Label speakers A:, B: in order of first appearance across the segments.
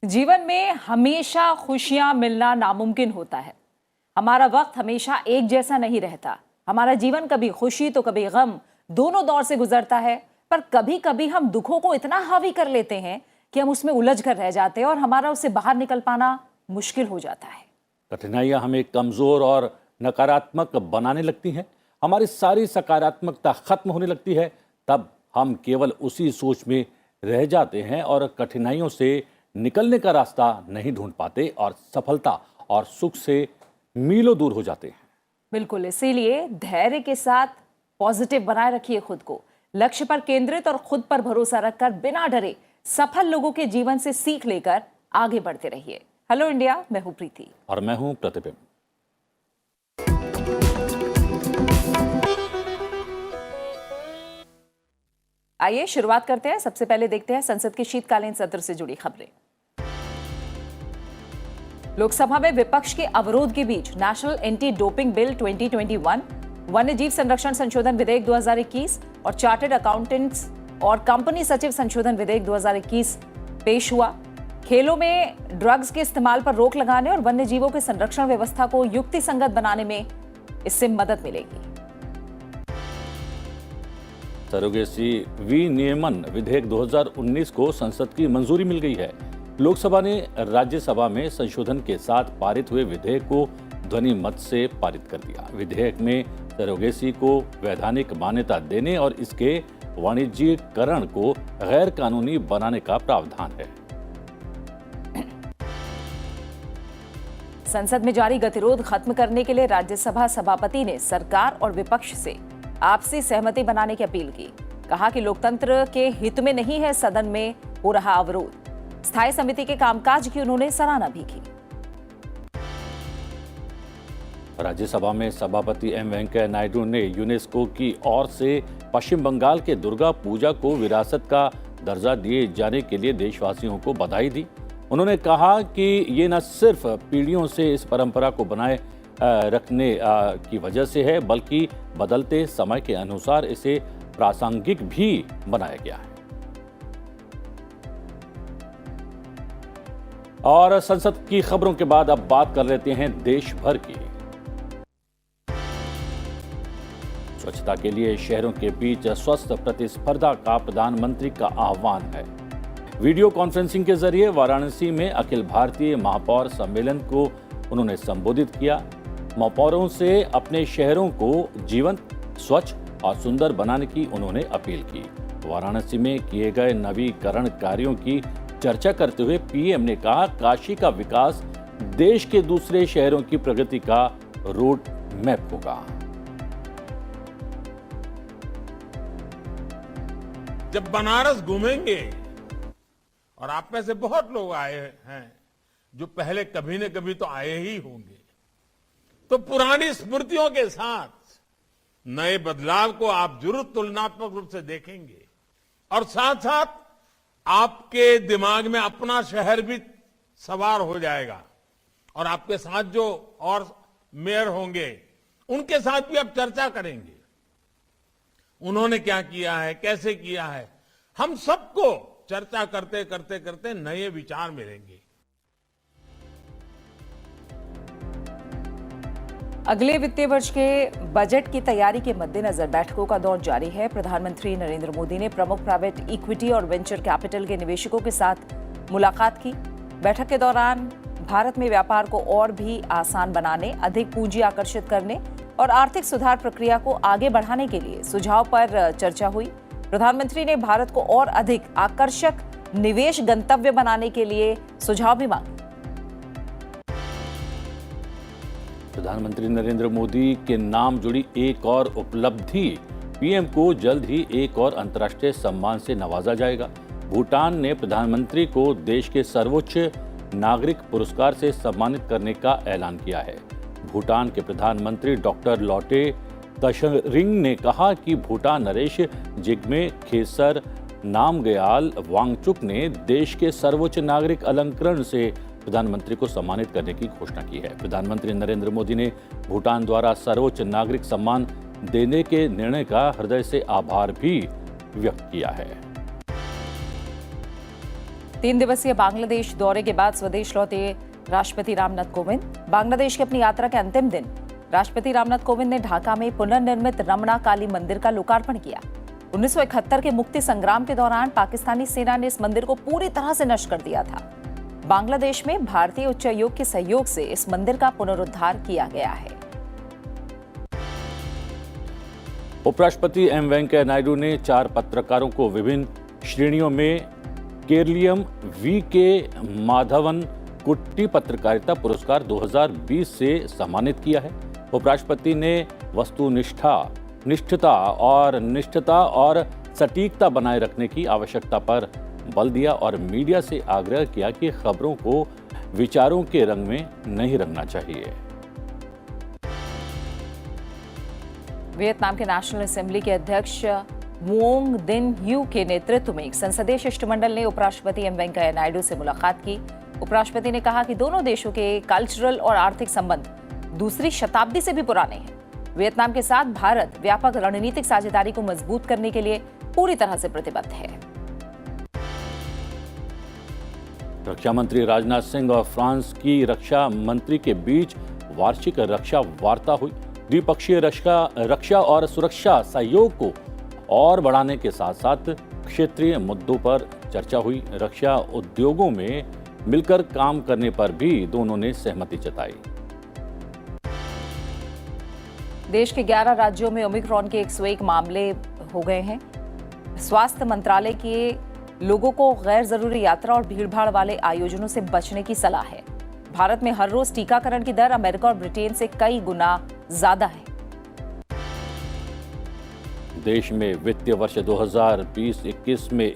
A: जीवन में हमेशा खुशियां मिलना नामुमकिन होता है। हमारा वक्त हमेशा एक जैसा नहीं रहता। हमारा जीवन कभी खुशी तो कभी गम, दोनों दौर से गुजरता है। पर कभी कभी हम दुखों को इतना हावी कर लेते हैं कि हम उसमें उलझ कर रह जाते हैं और हमारा उससे बाहर निकल पाना मुश्किल हो जाता है।
B: कठिनाइयाँ हमें कमज़ोर और नकारात्मक बनाने लगती हैं। हमारी सारी सकारात्मकता खत्म होने लगती है। तब हम केवल उसी सोच में रह जाते हैं और कठिनाइयों से निकलने का रास्ता नहीं ढूंढ पाते और सफलता और सुख से मीलों दूर हो जाते हैं।
A: बिल्कुल, इसीलिए धैर्य के साथ पॉजिटिव बनाए रखिए खुद को, लक्ष्य पर केंद्रित और खुद पर भरोसा रखकर बिना डरे सफल लोगों के जीवन से सीख लेकर आगे बढ़ते रहिए। हेलो इंडिया, मैं हूं प्रीति
B: और मैं हूं प्रतिबिंब।
A: आइए शुरुआत करते हैं। सबसे पहले देखते हैं संसद के शीतकालीन सत्र से जुड़ी खबरें। लोकसभा में विपक्ष के अवरोध के बीच नेशनल एंटी डोपिंग बिल 2021, वन्यजीव संरक्षण संशोधन विधेयक 2021 और चार्टर्ड अकाउंटेंट्स और कंपनी सचिव संशोधन विधेयक 2021 पेश हुआ। खेलों में ड्रग्स के इस्तेमाल पर रोक लगाने और वन्यजीवों के संरक्षण व्यवस्था को युक्तिसंगत बनाने में इससे मदद मिलेगी।
B: सरोगेसी विनियमन विधेयक 2019 को संसद की मंजूरी मिल गई है। लोकसभा ने राज्यसभा में संशोधन के साथ पारित हुए विधेयक को ध्वनि मत से पारित कर दिया। विधेयक में सरोगेसी को वैधानिक मान्यता देने और इसके वाणिज्यीकरण को गैर कानूनी बनाने का प्रावधान है।
A: संसद में जारी गतिरोध खत्म करने के लिए राज्यसभा सभापति ने सरकार और विपक्ष से आपसी सहमति बनाने की अपील की। कहा कि लोकतंत्र के हित में नहीं है सदन में हो रहा अवरोध। स्थायी समिति के कामकाज की उन्होंने सराहना भी की।
B: राज्यसभा में सभापति एम वेंकैया नायडू ने यूनेस्को की ओर से पश्चिम बंगाल के दुर्गा पूजा को विरासत का दर्जा दिए जाने के लिए देशवासियों को बधाई दी। उन्होंने कहा कि ये न सिर्फ पीढ़ियों से इस परंपरा को बनाए रखने की वजह से है, बल्कि बदलते समय के अनुसार इसे प्रासंगिक भी बनाया गया है। और संसद की खबरों के बाद अब बात कर लेते हैं देश भर की। स्वच्छता के लिए शहरों के बीच स्वस्थ प्रतिस्पर्धा का प्रधानमंत्री का आह्वान है। वीडियो कॉन्फ्रेंसिंग के जरिए वाराणसी में अखिल भारतीय महापौर सम्मेलन को उन्होंने संबोधित किया। महापौरों से अपने शहरों को जीवंत, स्वच्छ और सुंदर बनाने की उन्होंने अपील की। वाराणसी में किए गए नवीकरण कार्यों की चर्चा करते हुए पीएम ने कहा, काशी का विकास देश के दूसरे शहरों की प्रगति का रोड मैप होगा।
C: जब बनारस घूमेंगे, और आप में से बहुत लोग आए हैं जो पहले कभी न कभी तो आए ही होंगे, तो पुरानी स्मृतियों के साथ नए बदलाव को आप जरूर तुलनात्मक रूप से देखेंगे और साथ साथ आपके दिमाग में अपना शहर भी सवार हो जाएगा और आपके साथ जो और मेयर होंगे उनके साथ भी आप चर्चा करेंगे। उन्होंने क्या किया है, कैसे किया है, हम सबको चर्चा करते करते करते नए विचार मिलेंगे।
A: अगले वित्तीय वर्ष के बजट की तैयारी के मद्देनजर बैठकों का दौर जारी है। प्रधानमंत्री नरेंद्र मोदी ने प्रमुख प्राइवेट इक्विटी और वेंचर कैपिटल के निवेशकों के साथ मुलाकात की। बैठक के दौरान भारत में व्यापार को और भी आसान बनाने, अधिक पूंजी आकर्षित करने और आर्थिक सुधार प्रक्रिया को आगे बढ़ाने के लिए सुझाव पर चर्चा हुई। प्रधानमंत्री ने भारत को और अधिक आकर्षक निवेश गंतव्य बनाने के लिए सुझाव भी मांगे।
B: प्रधानमंत्री नरेंद्र मोदी के नाम जुड़ी एक और उपलब्धि, पीएम को जल्द ही एक और अंतर्राष्ट्रीय सम्मान से नवाजा जाएगा। भूटान ने प्रधानमंत्री को देश के सर्वोच्च नागरिक पुरस्कार से सम्मानित करने का ऐलान किया है। भूटान के प्रधानमंत्री डॉक्टर लोटे तशरिंग ने कहा कि भूटान नरेश जिग्मे खेसर नामग्याल वांगचुक ने देश के सर्वोच्च नागरिक अलंकरण से प्रधानमंत्री को सम्मानित करने की घोषणा की है। प्रधानमंत्री नरेंद्र मोदी ने भूटान द्वारा सर्वोच्च नागरिक सम्मान देने के निर्णय का हृदय से आभार भी व्यक्त किया है।
A: 3 दिवसीय बांग्लादेश दौरे के बाद स्वदेश लौटे राष्ट्रपति रामनाथ कोविंद। बांग्लादेश की अपनी यात्रा के अंतिम दिन राष्ट्रपति रामनाथ कोविंद ने ढाका में पुनर्निर्मित रमणा काली मंदिर का लोकार्पण किया। 1971 के मुक्ति संग्राम के दौरान पाकिस्तानी सेना ने इस मंदिर को पूरी तरह से नष्ट कर दिया था। बांग्लादेश में भारतीय उच्चायोग के सहयोग से इस मंदिर का पुनरुद्धार किया गया है।
B: उपराष्ट्रपति एम वेंकैया नायडू ने 4 पत्रकारों को विभिन्न श्रेणियों में केरलियम वी के माधवन कुट्टी पत्रकारिता पुरस्कार 2020 से सम्मानित किया है। उपराष्ट्रपति ने निष्ठता और सटीकता बनाए रखने की आवश्यकता पर बल दिया और मीडिया से आग्रह किया कि खबरों को विचारों के रंग में नहीं रंगना चाहिए।
A: वियतनाम के नेशनल असेंबली के अध्यक्ष मुओंग दिन ह्यू के नेतृत्व में एक संसदीय शिष्टमंडल ने उपराष्ट्रपति एम वेंकैया नायडू से मुलाकात की। उपराष्ट्रपति ने कहा कि दोनों देशों के कल्चरल और आर्थिक संबंध दूसरी शताब्दी से भी पुराने हैं। वियतनाम के साथ भारत व्यापक रणनीतिक साझेदारी को मजबूत करने के लिए पूरी तरह से प्रतिबद्ध है।
B: रक्षा मंत्री राजनाथ सिंह और फ्रांस की रक्षा मंत्री के बीच वार्षिक रक्षा वार्ता हुई। द्विपक्षीय रक्षा और सुरक्षा सहयोग को और बढ़ाने के साथ साथ क्षेत्रीय मुद्दों पर चर्चा हुई। रक्षा उद्योगों में मिलकर काम करने पर भी दोनों ने सहमति जताई।
A: देश के 11 राज्यों में ओमिक्रॉन के 101 मामले हो गए हैं। स्वास्थ्य मंत्रालय के लोगों को गैर जरूरी यात्रा और भीड़भाड़ वाले आयोजनों से बचने की सलाह है। भारत में हर रोज टीकाकरण की दर अमेरिका और ब्रिटेन से कई गुना ज्यादा है।
B: देश में वित्तीय वर्ष 2020-21 में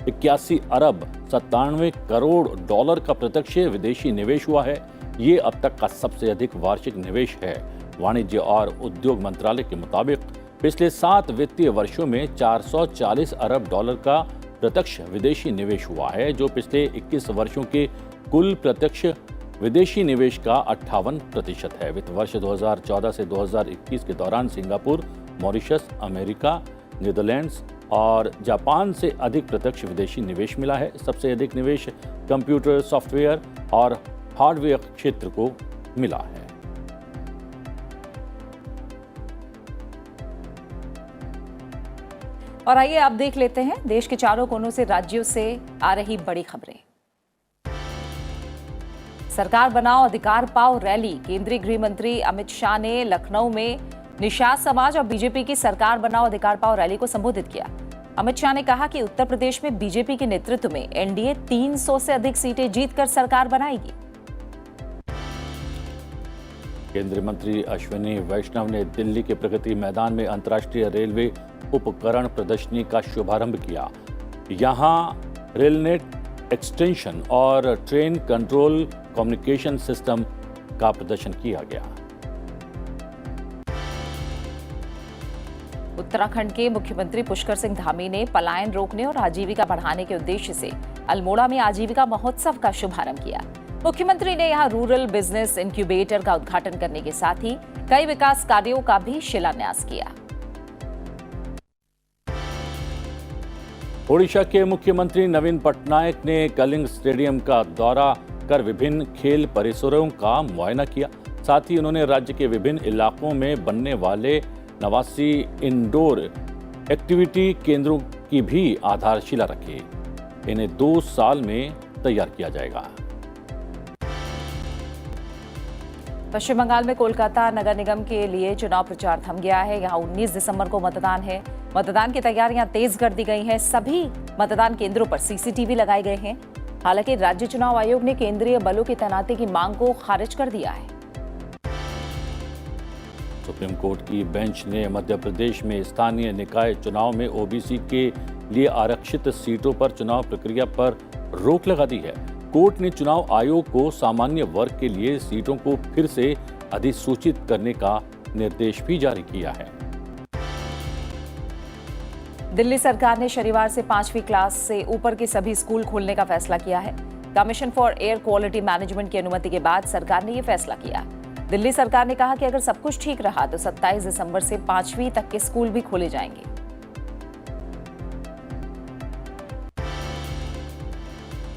B: 81 अरब 97 करोड़ डॉलर का प्रत्यक्ष विदेशी निवेश हुआ है। ये अब तक का सबसे अधिक वार्षिक निवेश है। वाणिज्य और उद्योग मंत्रालय के मुताबिक पिछले 7 वित्तीय वर्षों में 440 अरब डॉलर का प्रत्यक्ष विदेशी निवेश हुआ है, जो पिछले 21 वर्षों के कुल प्रत्यक्ष विदेशी निवेश का 58% है। वित्त वर्ष 2014 से 2021 के दौरान सिंगापुर, मॉरिशस, अमेरिका, नीदरलैंड्स और जापान से अधिक प्रत्यक्ष विदेशी निवेश मिला है। सबसे अधिक निवेश कंप्यूटर, सॉफ्टवेयर और हार्डवेयर क्षेत्र को मिला है।
A: और आइए अब देख लेते हैं देश के चारों कोनों से राज्यों से आ रही बड़ी खबरें। सरकार बनाओ अधिकार पाओ रैली। केंद्रीय गृह मंत्री अमित शाह ने लखनऊ में निषाद समाज और बीजेपी की सरकार बनाओ अधिकार पाओ रैली को संबोधित किया। अमित शाह ने कहा कि उत्तर प्रदेश में बीजेपी के नेतृत्व में एनडीए 300 से अधिक सीटें जीतकर सरकार बनाएगी।
B: केंद्रीय मंत्री अश्विनी वैष्णव ने दिल्ली के प्रगति मैदान में अंतर्राष्ट्रीय रेलवे उपकरण प्रदर्शनी का शुभारंभ किया। यहां रेलनेट एक्सटेंशन और ट्रेन कंट्रोल कम्युनिकेशन सिस्टम का प्रदर्शन किया गया।
A: उत्तराखंड के मुख्यमंत्री पुष्कर सिंह धामी ने पलायन रोकने और आजीविका बढ़ाने के उद्देश्य से अल्मोड़ा में आजीविका महोत्सव का शुभारंभ किया। मुख्यमंत्री ने यहां रूरल बिजनेस इंक्यूबेटर का उद्घाटन करने के साथ ही कई विकास कार्यों का भी शिलान्यास किया।
B: ओडिशा के मुख्यमंत्री नवीन पटनायक ने कलिंग स्टेडियम का दौरा कर विभिन्न खेल परिसरों का मुआयना किया। साथ ही उन्होंने राज्य के विभिन्न इलाकों में बनने वाले 89 इंडोर एक्टिविटी केंद्रों की भी आधारशिला रखी। इन्हें 2 साल में तैयार किया जाएगा।
A: पश्चिम बंगाल में कोलकाता नगर निगम के लिए चुनाव प्रचार थम गया है। यहां 19 दिसंबर को मतदान है। मतदान की तैयारियां तेज कर दी गई हैं। सभी मतदान केंद्रों पर सीसीटीवी लगाए गए हैं। हालांकि राज्य चुनाव आयोग ने केंद्रीय बलों की तैनाती की मांग को खारिज कर दिया है।
B: सुप्रीम कोर्ट की बेंच ने मध्य प्रदेश में स्थानीय निकाय चुनाव में ओबीसी के लिए आरक्षित सीटों पर चुनाव प्रक्रिया पर रोक लगा दी है। कोर्ट ने चुनाव आयोग को सामान्य वर्ग के लिए सीटों को फिर से अधिसूचित करने का निर्देश भी जारी किया है।
A: दिल्ली सरकार ने शनिवार से 5वीं क्लास से ऊपर के सभी स्कूल खोलने का फैसला किया है। Commission for air quality management की अनुमति के बाद सरकार ने यह फैसला किया। दिल्ली सरकार ने कहा कि अगर सब कुछ ठीक रहा तो 27 दिसंबर से 5वीं तक के स्कूल भी खोले जाएंगे।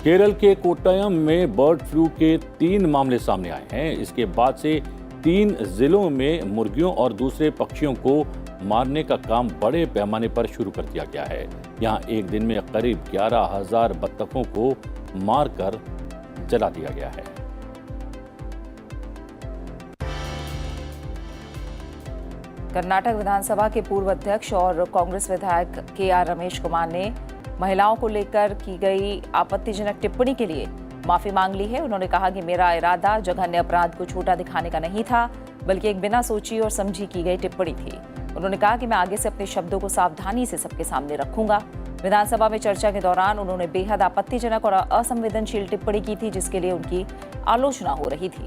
B: केरल के कोट्टयम में बर्ड फ्लू के 3 मामले सामने आए हैं। इसके बाद से 3 जिलों में मुर्गियों और दूसरे पक्षियों को मारने का काम बड़े पैमाने पर शुरू कर दिया गया है। यहां एक दिन में करीब 11,000 बत्तखों को मारकर जला दिया गया है।
A: कर्नाटक विधानसभा के पूर्व अध्यक्ष और कांग्रेस विधायक के.आर. रमेश कुमार ने महिलाओं को लेकर की गई आपत्तिजनक टिप्पणी के लिए माफी मांग ली है। उन्होंने कहा कि मेरा इरादा जघन्य अपराध को छोटा दिखाने का नहीं था, बल्कि एक बिना सोची और समझी की गई टिप्पणी थी। उन्होंने कहा कि मैं आगे से अपने शब्दों को सावधानी से सबके सामने रखूंगा। विधानसभा में चर्चा के दौरान उन्होंने बेहद आपत्तिजनक और असंवेदनशील टिप्पणी की थी, जिसके लिए उनकी आलोचना हो रही थी।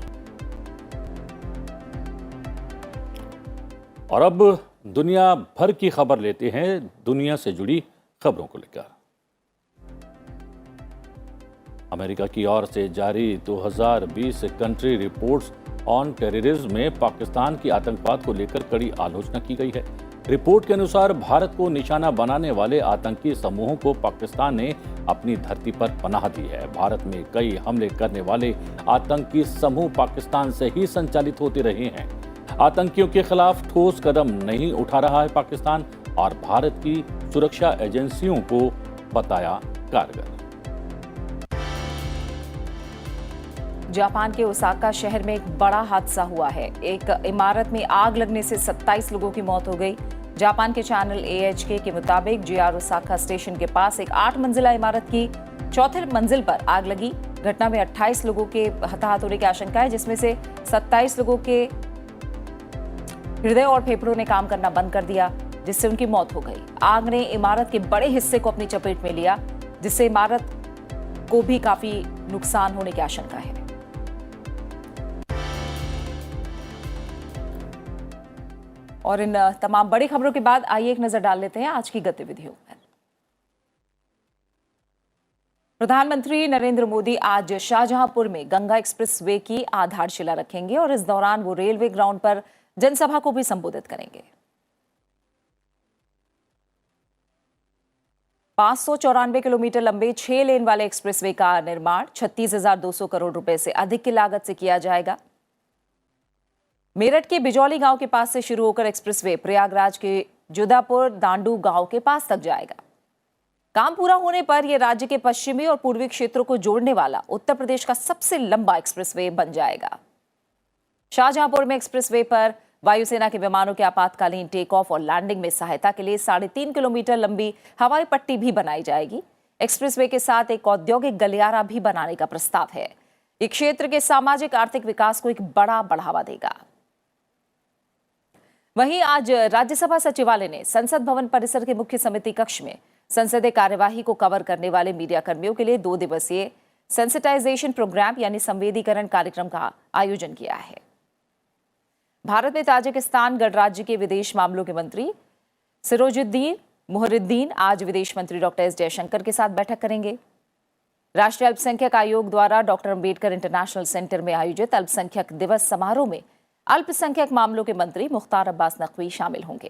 B: और अब दुनिया भर की खबर लेते हैं, दुनिया से जुड़ी खबरों को लेकर। अमेरिका की ओर से जारी 2020 कंट्री रिपोर्ट्स ऑन टेररिज्म में पाकिस्तान की आतंकवाद को लेकर कड़ी आलोचना की गई है। रिपोर्ट के अनुसार भारत को निशाना बनाने वाले आतंकी समूहों को पाकिस्तान ने अपनी धरती पर पनाह दी है। भारत में कई हमले करने वाले आतंकी समूह पाकिस्तान से ही संचालित होते रहे हैं। आतंकियों के खिलाफ ठोस कदम नहीं उठा रहा है पाकिस्तान और भारत की सुरक्षा एजेंसियों को बताया कारगर।
A: जापान के ओसाका शहर में एक बड़ा हादसा हुआ है। एक इमारत में आग लगने से 27 लोगों की मौत हो गई। जापान के चैनल AHK के मुताबिक JR ओसाका स्टेशन के पास एक 8 मंजिला इमारत की 4थी मंजिल पर आग लगी। घटना में 28 लोगों के हताहत होने की आशंका है, जिसमें से 27 लोगों के हृदय और फेफड़ों ने काम करना बंद कर दिया, जिससे उनकी मौत हो गई। आग ने इमारत के बड़े हिस्से को अपनी चपेट में लिया, जिससे इमारत को भी काफी नुकसान होने की आशंका है। और इन तमाम बड़ी खबरों के बाद आइए एक नजर डाल लेते हैं आज की गतिविधियों पर। प्रधानमंत्री नरेंद्र मोदी आज शाहजहांपुर में गंगा एक्सप्रेस वे की आधारशिला रखेंगे और इस दौरान वो रेलवे ग्राउंड पर जनसभा को भी संबोधित करेंगे। 594 किलोमीटर लंबे 6 लेन वाले एक्सप्रेसवे का निर्माण 36,200 करोड़ रुपए से अधिक की लागत से किया जाएगा। मेरठ के बिजौली गांव के पास से शुरू होकर एक्सप्रेसवे प्रयागराज के जुदापुर दांडू गांव के पास तक जाएगा। काम पूरा होने पर यह राज्य के पश्चिमी और पूर्वी क्षेत्रों को जोड़ने वाला उत्तर प्रदेश का सबसे लंबा एक्सप्रेसवे बन जाएगा। शाहजहांपुर में एक्सप्रेसवे पर वायुसेना के विमानों के आपातकालीन टेक ऑफ और लैंडिंग में सहायता के लिए 3.5 किलोमीटर लंबी हवाई पट्टी भी बनाई जाएगी। एक्सप्रेसवे के साथ एक औद्योगिक गलियारा भी बनाने का प्रस्ताव है। ये क्षेत्र के सामाजिक आर्थिक विकास को एक बड़ा बढ़ावा देगा। वहीं आज राज्यसभा सचिवालय ने संसद भवन परिसर के मुख्य समिति कक्ष में संसदीय कार्यवाही को कवर करने वाले मीडिया कर्मियों के लिए 2 दिवसीय सेंसिटाइजेशन प्रोग्राम यानी संवेदीकरण कार्यक्रम का आयोजन किया है। भारत में ताजिकिस्तान गणराज्य के विदेश मामलों के मंत्री सिरोजुद्दीन मुहरिद्दीन आज विदेश मंत्री डॉक्टर एस जयशंकर के साथ बैठक करेंगे। राष्ट्रीय अल्पसंख्यक आयोग द्वारा डॉक्टर अंबेडकर इंटरनेशनल सेंटर में आयोजित अल्पसंख्यक दिवस समारोह में अल्पसंख्यक मामलों के मंत्री मुख्तार अब्बास नकवी शामिल होंगे।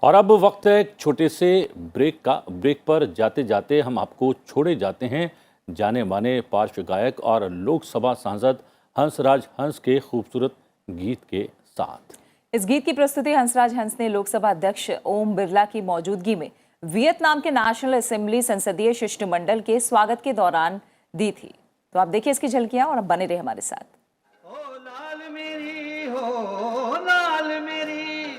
B: और अब वक्त है एक छोटे से ब्रेक पर जाते जाते हम आपको छोड़े जाते हैं जाने माने पार्श्व गायक और लोकसभा सांसद हंसराज हंस के खूबसूरत गीत के साथ।
A: इस गीत की प्रस्तुति हंसराज हंस ने लोकसभा अध्यक्ष ओम बिरला की मौजूदगी में वियतनाम के नेशनल असेंबली संसदीय शिष्टमंडल के स्वागत के दौरान दी थी। तो आप देखिए इसकी झलकियां और अब बने रहे हमारे साथ।
D: हो लाल मेरी, हो लाल मेरी,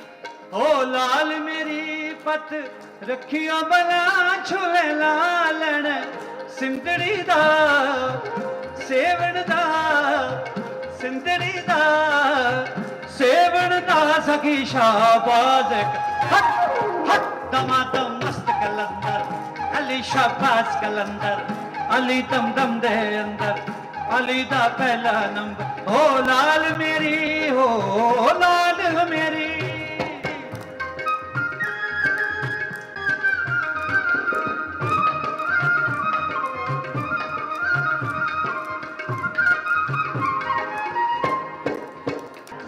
D: हो लाल मेरी पत रखिया बना छुए लालण सिंदड़ी दा सेवण दा सिंदड़ी दा सेवण दा सखी शाहबाज हट हट दमादम मस्त कलंदर अली शाहबाज कलंदर अली दम दम दे अंदर अली दा पहला नंबर हो लाल मेरी, हो लाल मेरी।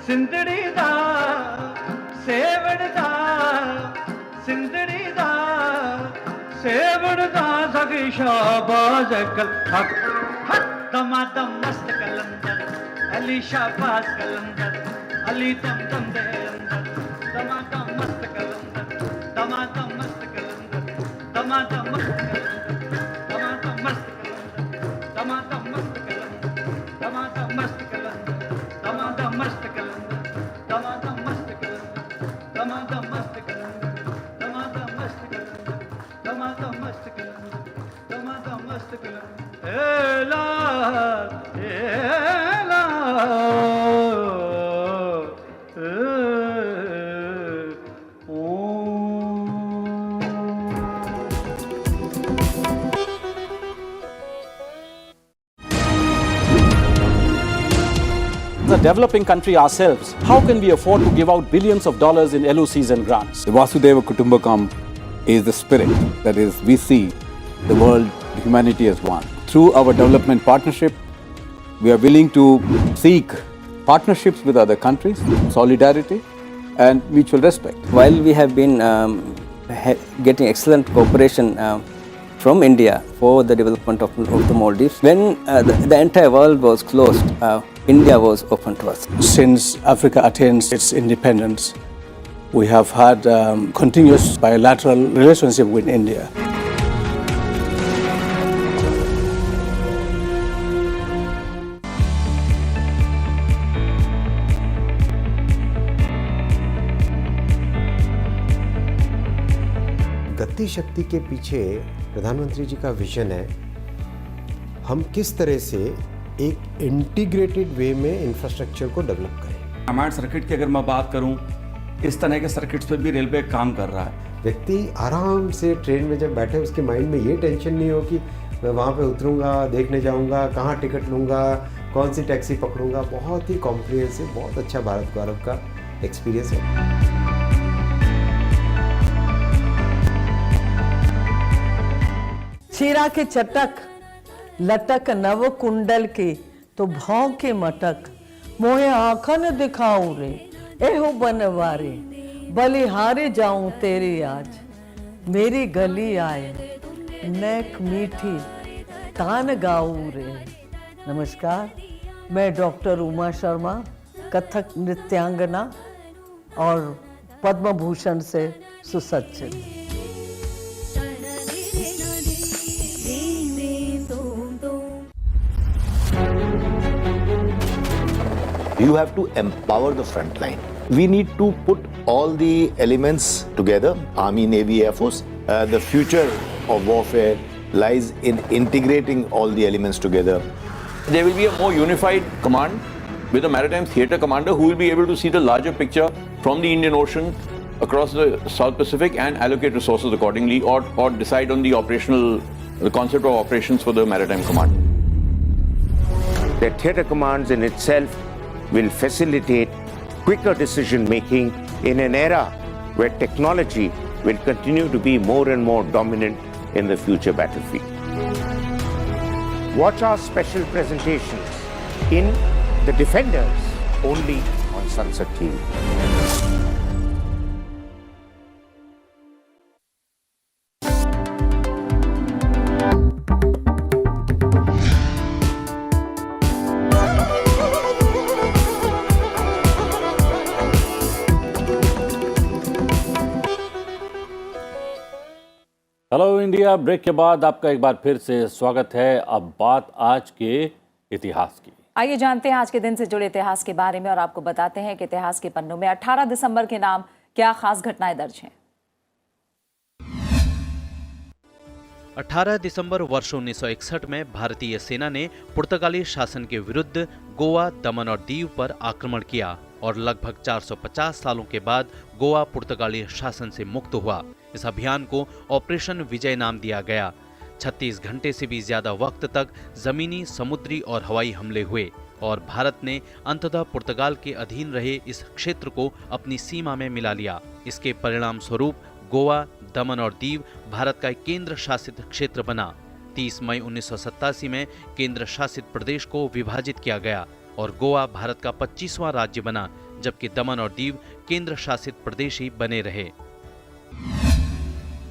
D: सिंदड़ी दा सेवण दा सिंदड़ी दा सेवड़दा सग शाबाज कल हक हक दमादम मस्त कलंदर अली शाबाज कलंदर अली दम दम दे अंदर दमादम मस्त कलंदर दमादम मस्त कलंदर दमादम मस्त कलंदर दमादम मस्त कलंदर दमादम मस्त कलंदर दमादम मस्त कलंदर दमादम मस्त कलंदर दमादम मस्त कलंदर दमादम मस्त कलंदर दमादम मस्त कलंदर दमादम मस्त कलंदर ए लाल
E: As a developing country ourselves, how can we afford to give out billions of dollars in LOCs and grants?
F: The Vasudhaiva Kutumbakam is the spirit. That is, we see the world, humanity as one. Through our development partnership, we are willing to seek partnerships with other countries, solidarity and mutual respect.
G: While we have been getting excellent cooperation from India for the development of the Maldives, when the entire world was closed, India was open to us.
E: Since Africa attained its independence, we have had continuous bilateral relationship with India.
H: गति शक्ति के पीछे प्रधानमंत्री जी का vision है हम किस तरह से एक इंटीग्रेटेड वे में इंफ्रास्ट्रक्चर को डेवलप करें।
I: कमांड सर्किट की अगर मैं बात करूं, इस तरह के सर्किट्स पर भी रेलवे काम कर रहा है।
H: व्यक्ति आराम से ट्रेन में जब बैठे उसके माइंड में ये टेंशन नहीं हो कि मैं वहाँ पे उतरूँगा, देखने जाऊँगा, कहाँ टिकट लूँगा, कौन सी टैक्सी पकड़ूँगा। बहुत ही कॉम्प्रिहेंसिव, बहुत अच्छा भारत गौरव का एक्सपीरियंस है।
J: चीरा के चटक लटक नव कुंडल के तो भाव के मटक मोहे आँखा न दिखाऊं रे एहो बनवारे बलिहारे जाऊं तेरे आज मेरी गली आए नेक मीठी तान गाऊं रे। नमस्कार, मैं डॉक्टर उमा शर्मा, कथक नृत्यांगना और पद्म भूषण से सुसज्जित।
K: You have to empower the front line. We need to put all the elements together, Army, Navy, Air Force. The future of warfare lies in integrating all the elements together.
L: There will be a more unified command with a maritime theatre commander who will be able to see the larger picture from the Indian Ocean across the South Pacific and allocate resources accordingly or decide on the concept of operations for the maritime command.
M: The theatre commands in itself will facilitate quicker decision making in an era where technology will continue to be more and more dominant in the future battlefield. Watch our special presentations in The Defenders only on Sunset TV.
B: Hello India break के बाद आपका एक बार फिर से स्वागत है। अब बात आज के इतिहास की।
A: आइए जानते हैं आज के दिन से जुड़े इतिहास के बारे में और आपको बताते हैं कि इतिहास के पन्नों में 18 दिसंबर के नाम क्या खास घटनाएं दर्ज हैं।
N: 18 दिसंबर वर्ष 1961 में भारतीय सेना ने पुर्तगाली शासन के विरुद्ध गोवा, दमन और दीव पर आक्रमण किया और लगभग 450 सालों के बाद गोवा पुर्तगाली शासन से मुक्त हुआ। इस अभियान को ऑपरेशन विजय नाम दिया गया। 36 घंटे से भी ज्यादा वक्त तक जमीनी, समुद्री और हवाई हमले हुए और भारत ने अंततः पुर्तगाल के अधीन रहे इस क्षेत्र को अपनी सीमा में मिला लिया। इसके परिणाम स्वरूप गोवा, दमन और दीव भारत का एक केंद्र शासित क्षेत्र बना। 30 मई 1987 में केंद्र शासित प्रदेश को विभाजित किया गया और गोवा भारत का 25वां राज्य बना, जबकि दमन और दीव केंद्र शासित प्रदेश ही बने रहे।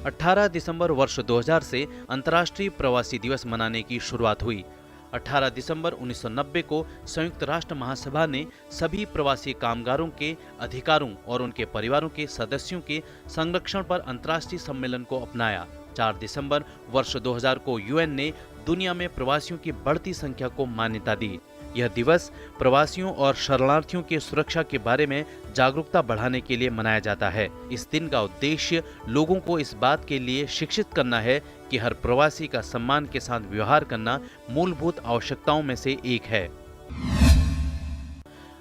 N: 18 दिसंबर वर्ष 2000 से अंतर्राष्ट्रीय प्रवासी दिवस मनाने की शुरुआत हुई। 18 दिसंबर 1990 को संयुक्त राष्ट्र महासभा ने सभी प्रवासी कामगारों के अधिकारों और उनके परिवारों के सदस्यों के संरक्षण पर अंतर्राष्ट्रीय सम्मेलन को अपनाया। 4 दिसंबर वर्ष 2000 को यूएन ने दुनिया में प्रवासियों की बढ़ती संख्या को मान्यता दी। यह दिवस प्रवासियों और शरणार्थियों की सुरक्षा के बारे में जागरूकता बढ़ाने के लिए मनाया जाता है। इस दिन का उद्देश्य लोगों को इस बात के लिए शिक्षित करना है कि हर प्रवासी का सम्मान के साथ व्यवहार करना मूलभूत आवश्यकताओं में से एक है।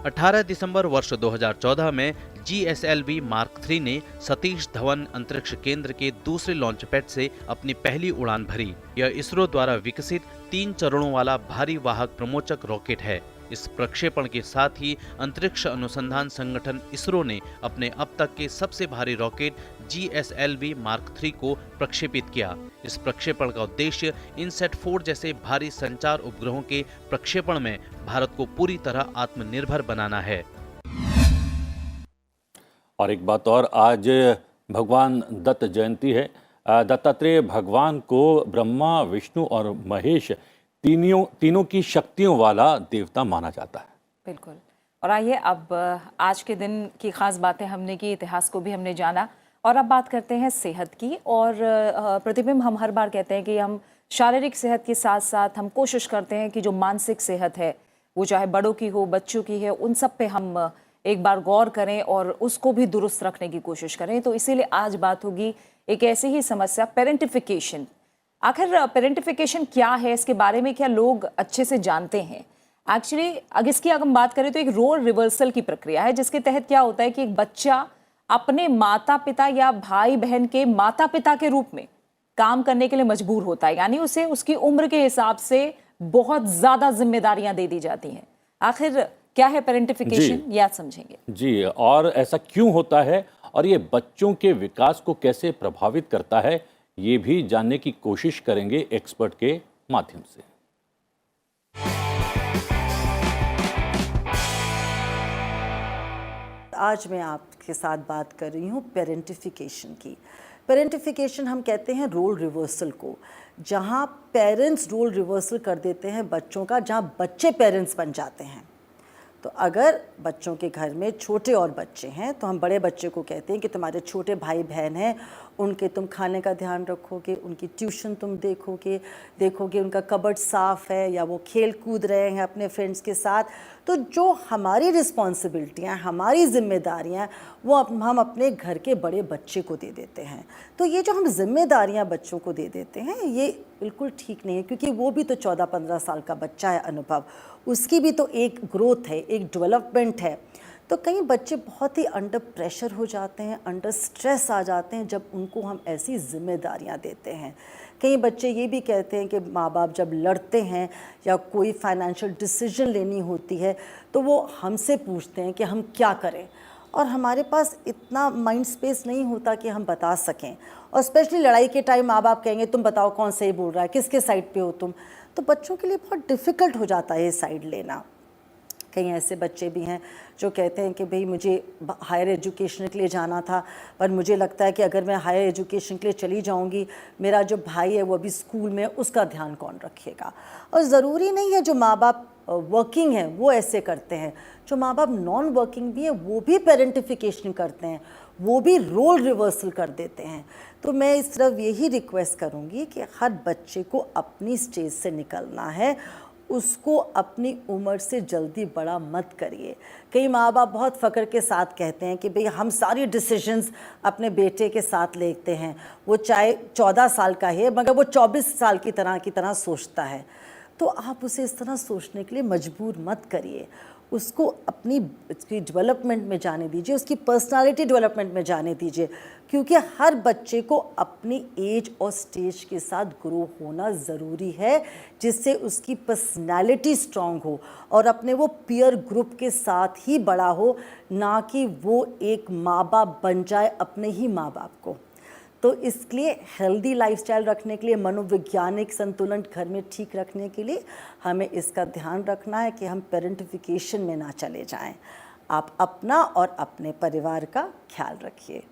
N: 18 दिसंबर वर्ष 2014 में GSLV मार्क 3 ने सतीश धवन अंतरिक्ष केंद्र के दूसरे लॉन्च पैड से अपनी पहली उड़ान भरी। यह इसरो द्वारा विकसित 3 चरणों वाला भारी वाहक प्रमोचक रॉकेट है। इस प्रक्षेपण के साथ ही अंतरिक्ष अनुसंधान संगठन इसरो ने अपने अब तक के सबसे भारी रॉकेट GSLV मार्क 3 को प्रक्षेपित किया। इस प्रक्षेपण का उद्देश्य इनसैट 4 जैसे भारी संचार उपग्रहों के प्रक्षेपण में भारत को पूरी तरह आत्मनिर्भर बनाना है।
B: और एक बात और, आज भगवान दत्त जयंती है। दत्तात्रेय भगवान को ब्रह्मा, विष्णु और महेश तीनों की शक्तियों वाला देवता माना जाता है।
A: बिल्कुल। और आइए अब आज के दिन की खास बातें हमने की, इतिहास को भी हमने जाना, और अब बात करते हैं सेहत की। और प्रतिबिंब हम हर बार कहते हैं कि हम शारीरिक सेहत के साथ साथ हम कोशिश करते हैं कि जो मानसिक सेहत है वो चाहे बड़ों की हो, बच्चों की है, उन सब पे हम एक बार गौर करें और उसको भी दुरुस्त रखने की कोशिश करें। तो इसीलिए आज बात होगी एक ऐसी ही समस्या, पेरेंटिफिकेशन। आखिर पेरेंटिफिकेशन क्या है, इसके बारे में क्या लोग अच्छे से जानते हैं? एक्चुअली अगर इसकी अगर हम बात करें तो एक रोल रिवर्सल की प्रक्रिया है, जिसके तहत क्या होता है कि एक बच्चा अपने माता पिता या भाई बहन के माता पिता के रूप में काम करने के लिए मजबूर होता है। यानी उसे उसकी उम्र के हिसाब से बहुत ज्यादा जिम्मेदारियां दे दी जाती हैं। आखिर क्या है पेरेंटिफिकेशन, याद समझेंगे
B: जी। और ऐसा क्यों होता है और ये बच्चों के विकास को कैसे प्रभावित करता है, ये भी जानने की कोशिश करेंगे एक्सपर्ट के माध्यम से।
O: आज मैं आपके साथ बात कर रही हूँ पेरेंटिफिकेशन की। पेरेंटिफिकेशन हम कहते हैं रोल रिवर्सल को, जहाँ पेरेंट्स रोल रिवर्सल कर देते हैं बच्चों का, जहाँ बच्चे पेरेंट्स बन जाते हैं। तो अगर बच्चों के घर में छोटे और बच्चे हैं तो हम बड़े बच्चे को कहते हैं कि तुम्हारे छोटे भाई बहन हैं, उनके तुम खाने का ध्यान रखोगे, उनकी ट्यूशन तुम देखोगे उनका कबर्ड साफ़ है या वो खेल कूद रहे हैं अपने फ्रेंड्स के साथ। तो जो हमारी रिस्पॉन्सिबिलिटियाँ, हमारी जिम्मेदारियाँ, वो हम अपने घर के बड़े बच्चे को दे देते हैं। तो ये जो हम जिम्मेदारियाँ बच्चों को दे देते हैं ये बिल्कुल ठीक नहीं है, क्योंकि वो भी तो 14-15 साल का बच्चा है अनुभव, उसकी भी तो एक ग्रोथ है, एक डेवलपमेंट है। तो कई बच्चे बहुत ही अंडर प्रेशर हो जाते हैं, अंडर स्ट्रेस आ जाते हैं जब उनको हम ऐसी जिम्मेदारियां देते हैं। कई बच्चे ये भी कहते हैं कि माँ बाप जब लड़ते हैं या कोई फाइनेंशियल डिसीजन लेनी होती है तो वो हमसे पूछते हैं कि हम क्या करें, और हमारे पास इतना माइंड स्पेस नहीं होता कि हम बता सकें। और स्पेशली लड़ाई के टाइम माँ बाप कहेंगे तुम बताओ कौन सही बोल रहा है, किसके साइड पे हो तुम। तो बच्चों के लिए बहुत डिफ़िकल्ट हो जाता है ये साइड लेना। कई ऐसे बच्चे भी हैं जो कहते हैं कि भाई मुझे हायर एजुकेशन के लिए जाना था, पर मुझे लगता है कि अगर मैं हायर एजुकेशन के लिए चली जाऊंगी, मेरा जो भाई है वो अभी स्कूल में, उसका ध्यान कौन रखेगा। और ज़रूरी नहीं है जो माँ बाप वर्किंग हैं वो ऐसे करते हैं, जो माँ बाप नॉन वर्किंग भी है वो भी पेरेंटिफिकेशन करते हैं, वो भी रोल रिवर्सल कर देते हैं। तो मैं इस तरफ यही रिक्वेस्ट करूँगी कि हर बच्चे को अपनी स्टेज से निकलना है, उसको अपनी उम्र से जल्दी बड़ा मत करिए। कई माँ बाप बहुत फ़ख्र के साथ कहते हैं कि भाई हम सारी डिसीजंस अपने बेटे के साथ लेते हैं, वो चाहे 14 साल का है मगर वो 24 साल की तरह सोचता है। तो आप उसे इस तरह सोचने के लिए मजबूर मत करिए, उसको अपनी डेवलपमेंट में जाने दीजिए, उसकी पर्सनालिटी डेवलपमेंट में जाने दीजिए, क्योंकि हर बच्चे को अपनी एज और स्टेज के साथ ग्रो होना ज़रूरी है, जिससे उसकी पर्सनालिटी स्ट्रॉन्ग हो और अपने वो पीयर ग्रुप के साथ ही बड़ा हो, ना कि वो एक माँ बाप बन जाए अपने ही माँ बाप को। तो इसलिए हेल्दी लाइफस्टाइल रखने के लिए, मनोवैज्ञानिक संतुलन घर में ठीक रखने के लिए हमें इसका ध्यान रखना है कि हम पेरेंटिफिकेशन में ना चले जाएं। आप अपना और अपने परिवार का ख्याल रखिए।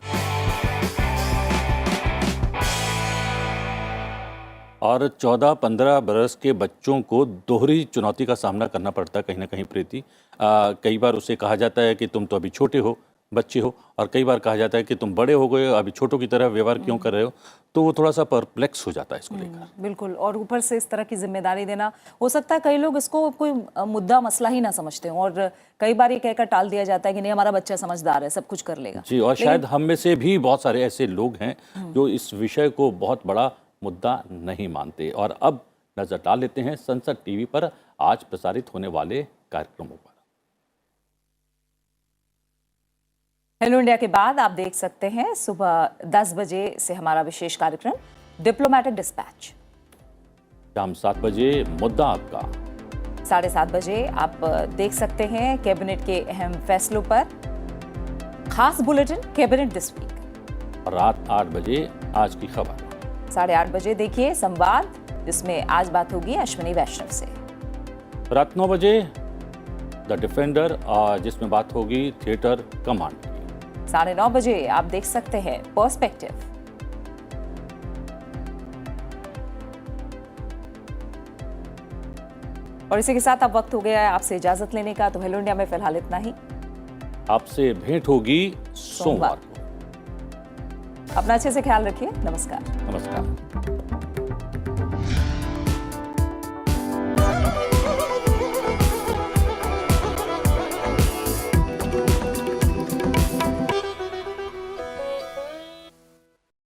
B: और 14-15 बरस के बच्चों को दोहरी चुनौती का सामना करना पड़ता है कहीं ना कहीं प्रीति। कई बार उसे कहा जाता है कि तुम तो अभी छोटे हो, बच्चे हो, और कई बार कहा जाता है कि तुम बड़े हो गए हो, अभी छोटों की तरह व्यवहार क्यों कर रहे हो। तो वो थोड़ा सा परप्लेक्स हो जाता है इसको लेकर।
A: बिल्कुल, और ऊपर से इस तरह की जिम्मेदारी देना, हो सकता है कई लोग इसको कोई मुद्दा मसला ही ना समझते हों, और कई बार ये कहकर टाल दिया जाता है कि नहीं हमारा बच्चा समझदार है, सब कुछ कर लेगा।
B: जी, और शायद हम में से भी बहुत सारे ऐसे लोग हैं जो इस विषय को बहुत बड़ा मुद्दा नहीं मानते। और अब नजर डाल लेते हैं संसद टीवी पर आज प्रसारित होने वाले कार्यक्रमों पर।
A: हेलो इंडिया के बाद आप देख सकते हैं सुबह 10 बजे से हमारा विशेष कार्यक्रम डिप्लोमेटिक डिस्पैच।
B: शाम 7 बजे मुद्दा आपका।
A: 7:30 बजे आप देख सकते हैं कैबिनेट के अहम फैसलों पर खास बुलेटिन कैबिनेट दिस वीक।
B: रात 8 बजे आज की खबर।
A: 8:30 बजे देखिए संवाद, जिसमें आज बात होगी अश्विनी वैष्णव से।
B: रात 9 बजे द डिफेंडर, जिसमें बात होगी थिएटर कमांड।
A: 9:30 बजे आप देख सकते हैं पर्सपेक्टिव। और इसी के साथ अब वक्त हो गया है आपसे इजाजत लेने का। तो हेलो इंडिया में फिलहाल इतना ही।
B: आपसे भेंट होगी सोमवार को।
A: अपना अच्छे से ख्याल रखिए। नमस्कार।
B: नमस्कार।